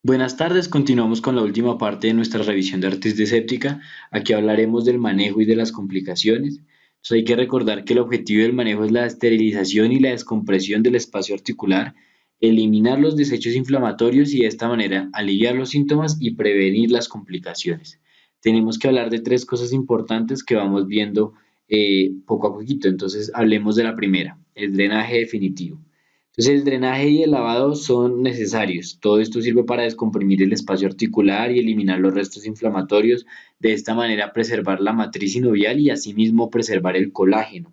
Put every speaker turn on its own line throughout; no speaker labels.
Buenas tardes, continuamos con la última parte de nuestra revisión de artritis séptica. Aquí hablaremos del manejo y de las complicaciones. Entonces hay que recordar que el objetivo del manejo es la esterilización y la descompresión del espacio articular, eliminar los desechos inflamatorios y de esta manera aliviar los síntomas y prevenir las complicaciones. Tenemos que hablar de tres cosas importantes que vamos viendo poco a poquito. Entonces hablemos de la primera, el drenaje definitivo. Entonces el drenaje y el lavado son necesarios. Todo esto sirve para descomprimir el espacio articular y eliminar los restos inflamatorios, de esta manera preservar la matriz sinovial y asimismo preservar el colágeno.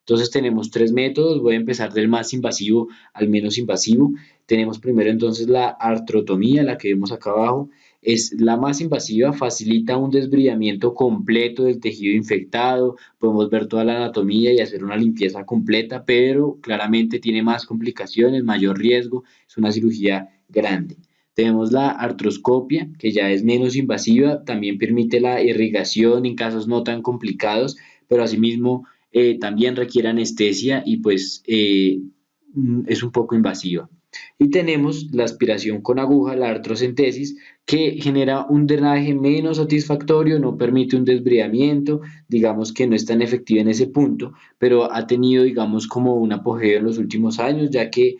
Entonces tenemos tres métodos, voy a empezar del más invasivo al menos invasivo. Tenemos primero entonces la artrotomía, la que vemos acá abajo. Es la más invasiva, facilita un desbridamiento completo del tejido infectado, podemos ver toda la anatomía y hacer una limpieza completa, pero claramente tiene más complicaciones, mayor riesgo, es una cirugía grande. Tenemos la artroscopia, que ya es menos invasiva, también permite la irrigación en casos no tan complicados, pero asimismo también requiere anestesia y es un poco invasiva. Y tenemos la aspiración con aguja, la artrocentesis, que genera un drenaje menos satisfactorio, no permite un desbridamiento, digamos que no es tan efectiva en ese punto, pero ha tenido, digamos, como un apogeo en los últimos años, ya que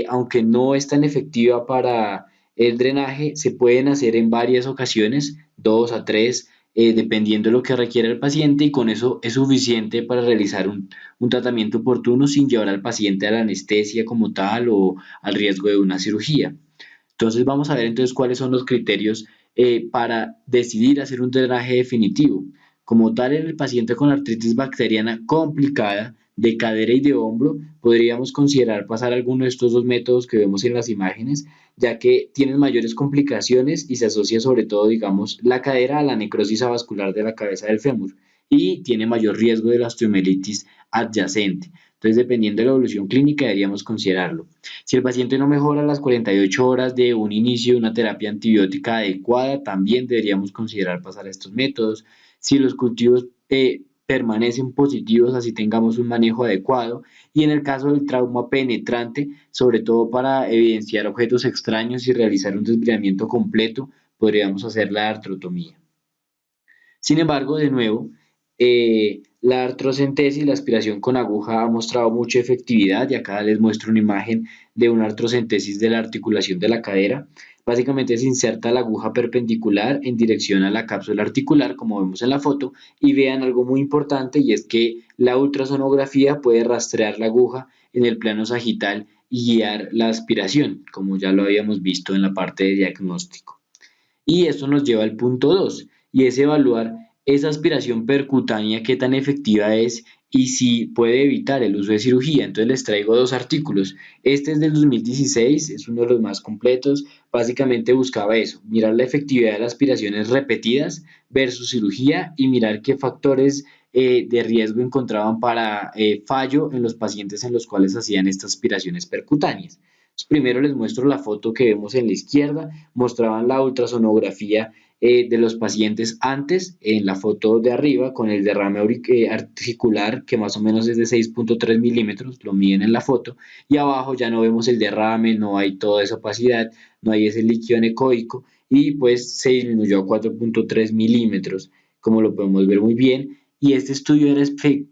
aunque no es tan efectiva para el drenaje, se pueden hacer en varias ocasiones, dos a tres, dependiendo de lo que requiera el paciente, y con eso es suficiente para realizar un tratamiento oportuno sin llevar al paciente a la anestesia como tal o al riesgo de una cirugía. Entonces vamos a ver entonces cuáles son los criterios para decidir hacer un drenaje definitivo. Como tal, en el paciente con artritis bacteriana complicada de cadera y de hombro, podríamos considerar pasar alguno de estos dos métodos que vemos en las imágenes, ya que tienen mayores complicaciones y se asocia sobre todo, digamos, la cadera a la necrosis avascular de la cabeza del fémur y tiene mayor riesgo de la osteomelitis adyacente. Entonces, dependiendo de la evolución clínica, deberíamos considerarlo. Si el paciente no mejora a las 48 horas de un inicio de una terapia antibiótica adecuada, también deberíamos considerar pasar a estos métodos. Si los cultivos permanecen positivos, así tengamos un manejo adecuado. Y en el caso del trauma penetrante, sobre todo para evidenciar objetos extraños y realizar un desbridamiento completo, podríamos hacer la artrotomía. Sin embargo, de nuevo, la artrocentesis, la aspiración con aguja ha mostrado mucha efectividad y acá les muestro una imagen de una artrocentesis de la articulación de la cadera. Básicamente se inserta la aguja perpendicular en dirección a la cápsula articular, como vemos en la foto, y vean algo muy importante y es que la ultrasonografía puede rastrear la aguja en el plano sagital y guiar la aspiración, como ya lo habíamos visto en la parte de diagnóstico. Y esto nos lleva al punto 2 y es evaluar esa aspiración percutánea, qué tan efectiva es y si puede evitar el uso de cirugía. Entonces les traigo dos artículos. Este es del 2016, es uno de los más completos. Básicamente buscaba eso, mirar la efectividad de las aspiraciones repetidas versus cirugía y mirar qué factores de riesgo encontraban para fallo en los pacientes en los cuales hacían estas aspiraciones percutáneas. Primero les muestro la foto que vemos en la izquierda, mostraban la ultrasonografía de los pacientes antes, en la foto de arriba, con el derrame articular, que más o menos es de 6.3 milímetros, lo miden en la foto, y abajo ya no vemos el derrame, no hay toda esa opacidad, no hay ese líquido anecoico, y pues se disminuyó a 4.3 milímetros, como lo podemos ver muy bien, y este estudio era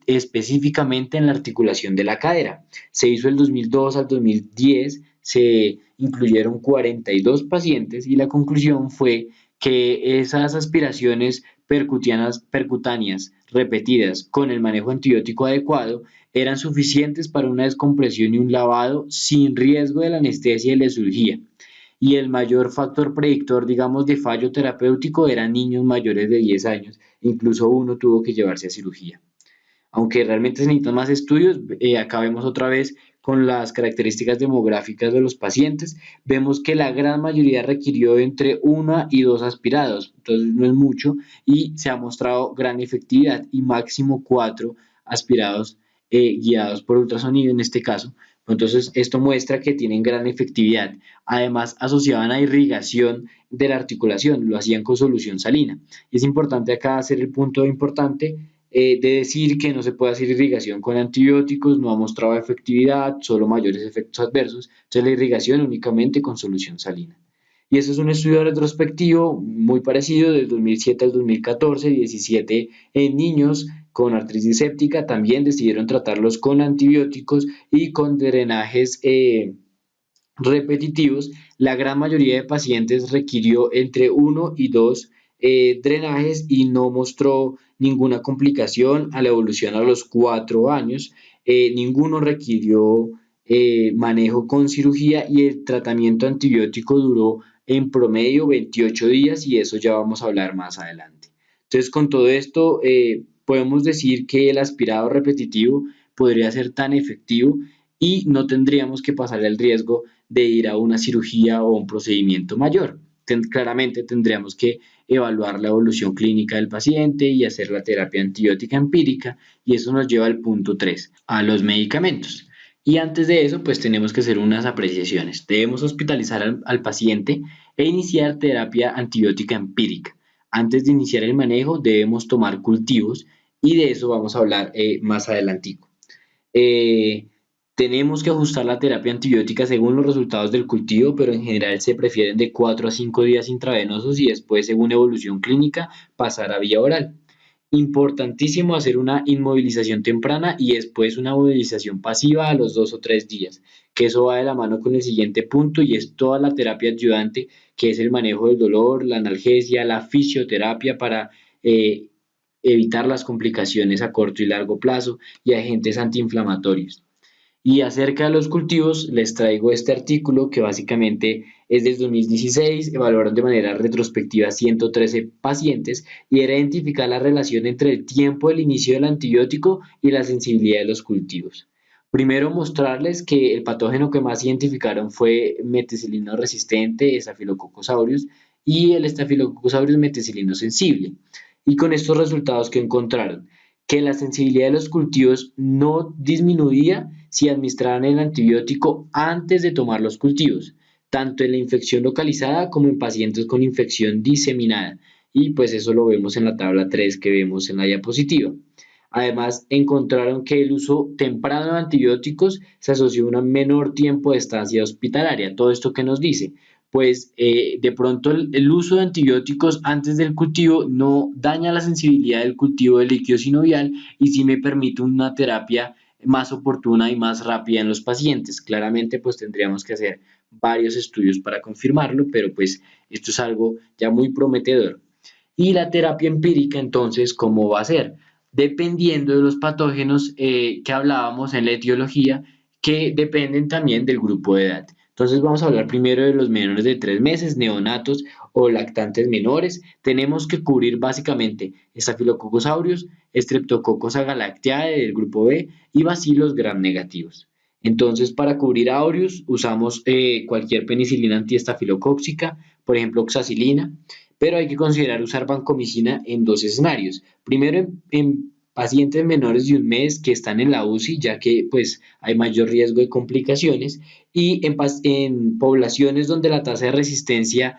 específicamente en la articulación de la cadera. Se hizo del 2002 al 2010, se incluyeron 42 pacientes y la conclusión fue que esas aspiraciones percutáneas repetidas con el manejo antibiótico adecuado eran suficientes para una descompresión y un lavado sin riesgo de la anestesia y la cirugía. Y el mayor factor predictor, digamos, de fallo terapéutico eran niños mayores de 10 años, incluso uno tuvo que llevarse a cirugía. Aunque realmente se necesitan más estudios, acá vemos otra vez con las características demográficas de los pacientes, vemos que la gran mayoría requirió entre una y dos aspirados, entonces no es mucho y se ha mostrado gran efectividad y máximo cuatro aspirados guiados por ultrasonido en este caso. Entonces esto muestra que tienen gran efectividad. Además asociaban a irrigación de la articulación, lo hacían con solución salina. Y es importante acá hacer el punto importante de decir que no se puede hacer irrigación con antibióticos, no ha mostrado efectividad, solo mayores efectos adversos, entonces la irrigación únicamente con solución salina. Y eso es un estudio retrospectivo muy parecido del 2007 al 2014, 17 en niños con artritis séptica, también decidieron tratarlos con antibióticos y con drenajes repetitivos. La gran mayoría de pacientes requirió entre uno y dos drenajes y no mostró ninguna complicación a la evolución a los 4 años. Ninguno requirió manejo con cirugía y el tratamiento antibiótico duró en promedio 28 días y eso ya vamos a hablar más adelante. Entonces, con todo esto, podemos decir que el aspirado repetitivo podría ser tan efectivo y no tendríamos que pasar el riesgo de ir a una cirugía o un procedimiento mayor. Claramente tendríamos que evaluar la evolución clínica del paciente y hacer la terapia antibiótica empírica y eso nos lleva al punto 3, a los medicamentos. Y antes de eso, pues tenemos que hacer unas apreciaciones. Debemos hospitalizar al paciente e iniciar terapia antibiótica empírica. Antes de iniciar el manejo, debemos tomar cultivos y de eso vamos a hablar más adelantico. Eh, Tenemos que ajustar la terapia antibiótica según los resultados del cultivo, pero en general se prefieren de 4 a 5 días intravenosos y después, según evolución clínica, pasar a vía oral. Importantísimo hacer una inmovilización temprana y después una movilización pasiva a los 2 o 3 días, que eso va de la mano con el siguiente punto y es toda la terapia ayudante, que es el manejo del dolor, la analgesia, la fisioterapia para evitar las complicaciones a corto y largo plazo y agentes antiinflamatorios. Y acerca de los cultivos, les traigo este artículo que básicamente es del 2016, evaluaron de manera retrospectiva 113 pacientes y era identificar la relación entre el tiempo del inicio del antibiótico y la sensibilidad de los cultivos. Primero mostrarles que el patógeno que más identificaron fue meticilino resistente, Staphylococcus aureus, y el Staphylococcus aureus meticilino sensible. Y con estos resultados que encontraron, que la sensibilidad de los cultivos no disminuía si administraban el antibiótico antes de tomar los cultivos, tanto en la infección localizada como en pacientes con infección diseminada. Y pues eso lo vemos en la tabla 3 que vemos en la diapositiva. Además, encontraron que el uso temprano de antibióticos se asoció a un menor tiempo de estancia hospitalaria. ¿Todo esto qué nos dice? Pues de pronto el uso de antibióticos antes del cultivo no daña la sensibilidad del cultivo del líquido sinovial y sí me permite una terapia más oportuna y más rápida en los pacientes. Claramente pues tendríamos que hacer varios estudios para confirmarlo, pero pues esto es algo ya muy prometedor. Y la terapia empírica entonces, ¿cómo va a ser? Dependiendo de los patógenos que hablábamos en la etiología, que dependen también del grupo de edad. Entonces vamos a hablar primero de los menores de 3 meses, neonatos o lactantes menores. Tenemos que cubrir básicamente Staphylococcus aureus, Streptococcus agalactiae del grupo B y bacilos gram negativos. Entonces para cubrir a aureus usamos cualquier penicilina antiestafilocóxica, por ejemplo oxacilina, pero hay que considerar usar vancomicina en dos escenarios. Primero en pacientes menores de un mes que están en la UCI, ya que pues hay mayor riesgo de complicaciones, y en poblaciones donde la tasa de resistencia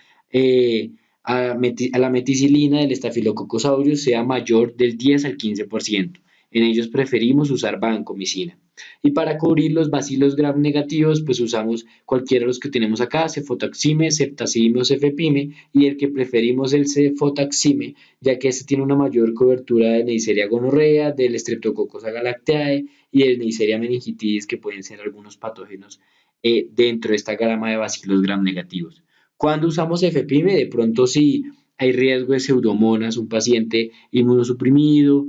a la meticilina del Staphylococcus aureus sea mayor del 10 al 15%. En ellos preferimos usar vancomicina. Y para cubrir los bacilos gram negativos, pues usamos cualquiera de los que tenemos acá, cefotaxime, ceftazime o cefepime, y el que preferimos el cefotaxime, ya que este tiene una mayor cobertura de Neisseria gonorrea, del Streptococcus agalactiae y del Neisseria meningitidis, que pueden ser algunos patógenos dentro de esta gama de bacilos gram negativos. Cuando usamos cefepime, de pronto si hay riesgo de pseudomonas, un paciente inmunosuprimido,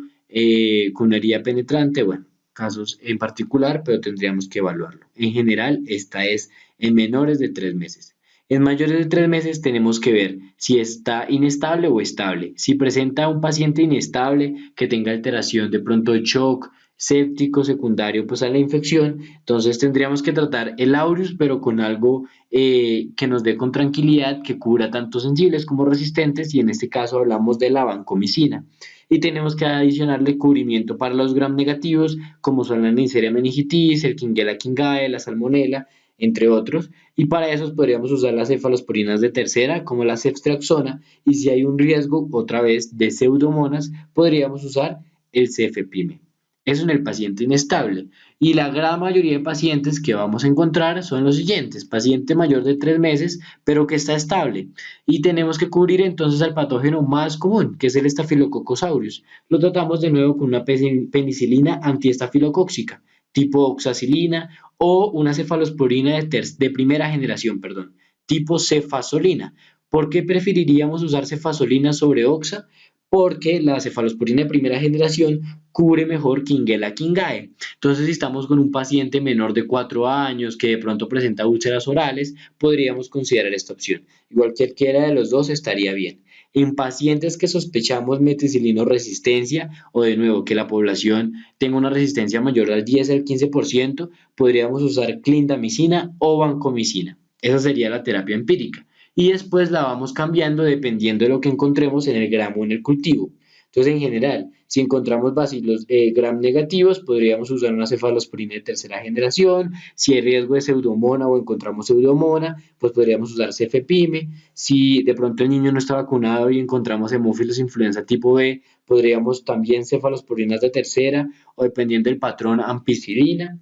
con herida penetrante, bueno, casos en particular, pero tendríamos que evaluarlo. En general, esta es en menores de 3 meses. En mayores de 3 meses tenemos que ver si está inestable o estable. Si presenta un paciente inestable que tenga alteración de pronto de shock séptico secundario pues a la infección, entonces tendríamos que tratar el aureus pero con algo que nos dé con tranquilidad, que cubra tanto sensibles como resistentes y en este caso hablamos de la vancomicina. Y tenemos que adicionarle cubrimiento para los gram negativos, como son la Neisseria meningitidis, el Klebsiella kingae, la Salmonella, entre otros. Y para eso podríamos usar las cefalosporinas de tercera, como la ceftriaxona, y si hay un riesgo, otra vez, de pseudomonas, podríamos usar el cefepime. Eso en el paciente inestable. Y la gran mayoría de pacientes que vamos a encontrar son los siguientes: paciente mayor de 3 meses, pero que está estable. Y tenemos que cubrir entonces al patógeno más común, que es el Staphylococcus aureus. Lo tratamos de nuevo con una penicilina antiestafilocóxica, tipo oxacilina, o una cefalosporina de primera generación, perdón, tipo cefazolina. ¿Por qué preferiríamos usar cefazolina sobre oxa? Porque la cefalosporina de primera generación cubre mejor Quinguela quingae. Entonces, si estamos con un paciente menor de 4 años que de pronto presenta úlceras orales, podríamos considerar esta opción. Igual cualquiera de los dos estaría bien. En pacientes que sospechamos meticilino resistencia, o de nuevo que la población tenga una resistencia mayor al 10 al 15%, podríamos usar clindamicina o vancomicina. Esa sería la terapia empírica. Y después la vamos cambiando dependiendo de lo que encontremos en el gramo en el cultivo. Entonces, en general, si encontramos bacilos gram negativos, podríamos usar una cefalosporina de tercera generación. Si hay riesgo de pseudomona o encontramos pseudomona, pues podríamos usar cefepime. Si de pronto el niño no está vacunado y encontramos hemófilos influenza tipo B, podríamos también cefalosporinas de tercera, o dependiendo del patrón, ampicilina.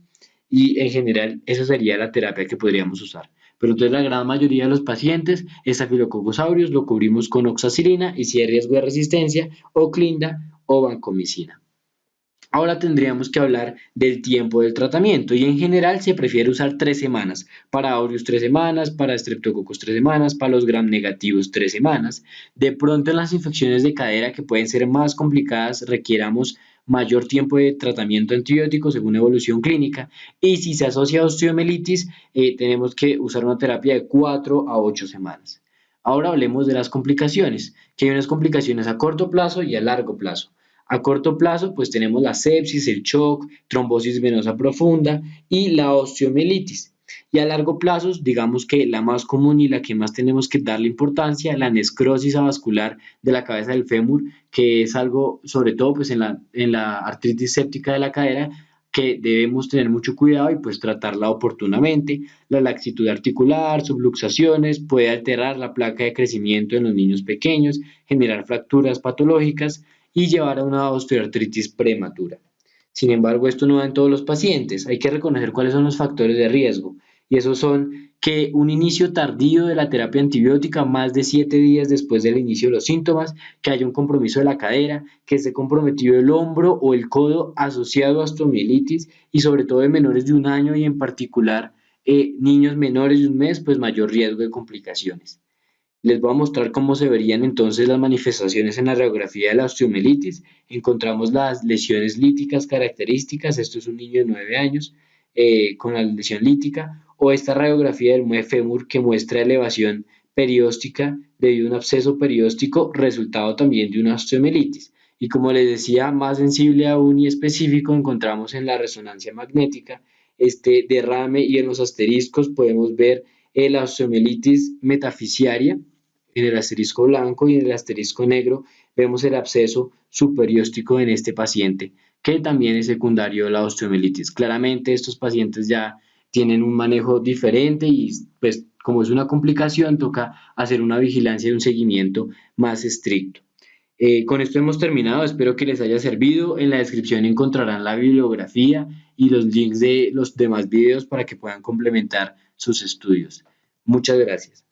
Y en general, esa sería la terapia que podríamos usar. Pero entonces la gran mayoría de los pacientes, Staphylococcus aureus lo cubrimos con oxacilina, y si hay riesgo de resistencia, o clinda o vancomicina. Ahora tendríamos que hablar del tiempo del tratamiento, y en general se prefiere usar 3 semanas. Para aureus 3 semanas, para Streptococcus 3 semanas, para los gram negativos 3 semanas. De pronto en las infecciones de cadera que pueden ser más complicadas requieramos mayor tiempo de tratamiento antibiótico según evolución clínica, y si se asocia a osteomielitis tenemos que usar una terapia de 4 a 8 semanas. Ahora hablemos de las complicaciones, que hay unas complicaciones a corto plazo y a largo plazo. A corto plazo, pues tenemos la sepsis, el shock, trombosis venosa profunda y la osteomielitis. Y a largo plazo, digamos que la más común y la que más tenemos que darle importancia, la necrosis avascular de la cabeza del fémur, que es algo, sobre todo pues en la artritis séptica de la cadera, que debemos tener mucho cuidado y pues tratarla oportunamente. La laxitud articular, subluxaciones, puede alterar la placa de crecimiento en los niños pequeños, generar fracturas patológicas y llevar a una osteoartritis prematura. Sin embargo, esto no da en todos los pacientes. Hay que reconocer cuáles son los factores de riesgo, y esos son que un inicio tardío de la terapia antibiótica, más de 7 días después del inicio de los síntomas, que haya un compromiso de la cadera, que esté comprometido el hombro o el codo asociado a osteomielitis, y sobre todo de menores de 1 año y en particular niños menores de 1 mes, pues mayor riesgo de complicaciones. Les voy a mostrar cómo se verían entonces las manifestaciones en la radiografía de la osteomielitis. Encontramos las lesiones líticas características. Esto es un niño de 9 años con la lesión lítica, o esta radiografía del mue fémur que muestra elevación perióstica debido a un absceso perióstico resultado también de una osteomielitis. Y como les decía, más sensible aún y específico, encontramos en la resonancia magnética este derrame, y en los asteriscos podemos ver la osteomielitis metafisiaria. En el asterisco blanco y en el asterisco negro vemos el absceso superióstico en este paciente, que también es secundario a la osteomielitis. Claramente estos pacientes ya tienen un manejo diferente, y pues como es una complicación toca hacer una vigilancia y un seguimiento más estricto. Con esto hemos terminado, espero que les haya servido. En la descripción encontrarán la bibliografía y los links de los demás videos para que puedan complementar sus estudios. Muchas gracias.